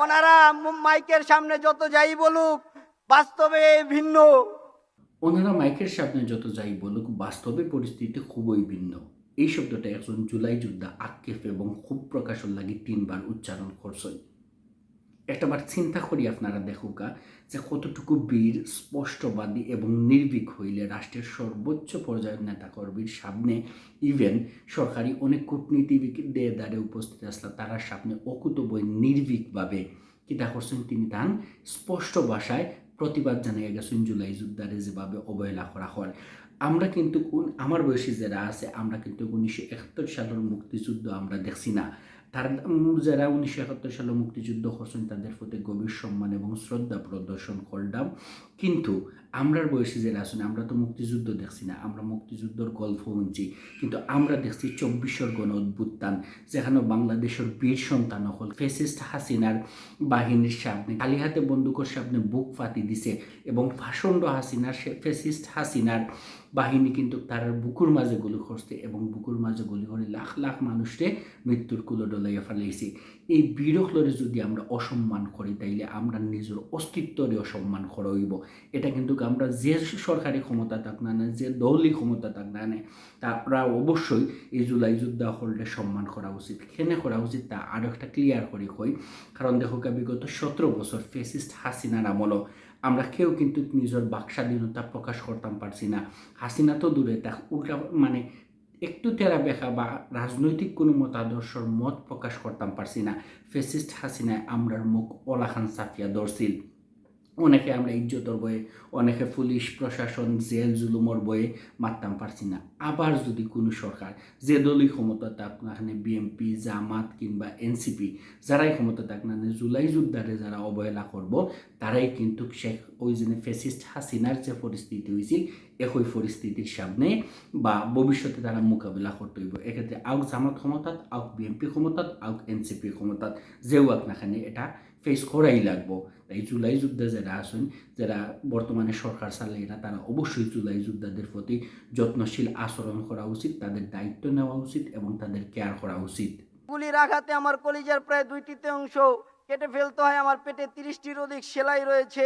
ওনারা মাইকের সামনে যত যাই বলুক বাস্তবে ভিন্ন। ওনারা মাইকের সামনে যত যাই বলুক বাস্তবে পরিস্থিতি খুবই ভিন্ন। এই শব্দটা একজন জুলাই যোদ্ধা আক্ষেপ এবং খুব প্রকাশের লাগি 3 বার উচ্চারণ করছেন। একটাবার চিন্তা করি আপনারা দেখুকা যে কতটুকু বীর স্পষ্টবাদী এবং নির্ভীক হইলে রাষ্ট্রের সর্বোচ্চ পর্যায়ের নেতাকর্মীর সামনে ইভেন সরকারি অনেক কূটনীতিবিদদের দ্বারে উপস্থিত আসলে তার সামনে অকুতোভয় নির্ভীকভাবে কিতা করছেন তিনি তান স্পষ্ট ভাষায় প্রতিবাদ জানিয়ে গেছেন জুলাই যোদ্ধারে যেভাবে অবহেলা করা হয়। আমরা কিন্তু আমার বয়সী যারা আছে আমরা কিন্তু 1971 সালের মুক্তিযুদ্ধ আমরা দেখছি না। তারা যারা 1971 সালে মুক্তিযুদ্ধ করছেন তাদের প্রতি গভীর সম্মান এবং শ্রদ্ধা প্রদর্শন করলাম। কিন্তু আমরার বয়সী যারা আছেন আমরা তো মুক্তিযুদ্ধ দেখছি না, আমরা মুক্তিযুদ্ধর গল্প শুনছি। কিন্তু আমরা দেখছি 24 গণ অভ্যুত্থান, যেখানে বাংলাদেশের বীর সন্তান হল ফ্যাসিস্ট হাসিনার বাহিনীর সামনে খালি হাতে বন্দুকের সামনে বুক ফাটি দিছে এবং ফাসন্ড হাসিনার ফ্যাসিস্ট হাসিনার বাহিনী কিন্তু তার বুকুর মাঝে গুলি করছে এবং বুকুর মাঝে গুলি করে লাখ লাখ মানুষকে মৃত্যুর কুলো ডলাইয়া ফেলাইছে। এই বীরকলরে যদি আমরা অসম্মান করি তাইলে আমরা নিজের অস্তিত্বরে অসম্মান করা হইব। এটা কিন্তু আমরা যে সরকারি ক্ষমতা থাক না যে দলই ক্ষমতা থাক না তারা অবশ্যই এই জুলাই যোদ্ধা হলটা সম্মান করা উচিত। কেন করা উচিত তা আরও একটা ক্লিয়ার করে কই। কারণ দেখো বিগত 17 বছর ফ্যাসিস্ট হাসিনার আমলও আমরা কেউ কিন্তু নিজের বাক স্বাধীনতা প্রকাশ করতাম পারছি না। হাসিনা তো দূরে তা উল্টা মানে একটু তেরা বেখা বা রাজনৈতিক কোনো মতাদর্শর মত প্রকাশ করতাম পারছি না। ফ্যাসিস্ট হাসিনায় আমরার মুখ ওলাখান সাফিয়া ধরছিল। অনেকে আমরা ইজ্জতর বয়ে, অনেকে পুলিশ প্রশাসন জেল জুলুমর বয়ে মারতাম পারছি না। আবার যদি কোনো সরকার যে দলই ক্ষমতা থাক না বিএমপি জামাত কিংবা এনসিপি যারাই ক্ষমতা থাক না জুলাই যোদ্ধারে যারা অবহেলা করব তারাই কিন্তু ওই যে ফ্যাসিস্ট হাসিনার যে পরিস্থিতি হয়েছিল একই পরিস্থিতির সামনে বা ভবিষ্যতে তারা মোকাবিলা করতে হইব। এক্ষেত্রে আউক জামাত ক্ষমতাত, আউক বিএমপি ক্ষমতাত, আউক এনসিপি ক্ষমতাত যেও আপনাখানে এটা ফেস করাই লাগবো। তাই জুলাই যুদ্ধে যারা আছেন, যারা বর্তমানে সরকার চালায় না তারা অবশ্যই জুলাই যোদ্ধাদের প্রতি যত্নশীল আচরণ করা উচিত, তাদের দায়িত্ব নেওয়া উচিত এবং তাদের কেয়ার করা উচিত। গুলির আঘাতে আমার কলিজার প্রায় 2/3 অংশ কেটে ফেলতে হয়। আমার পেটে 30টির অধিক সেলাই রয়েছে।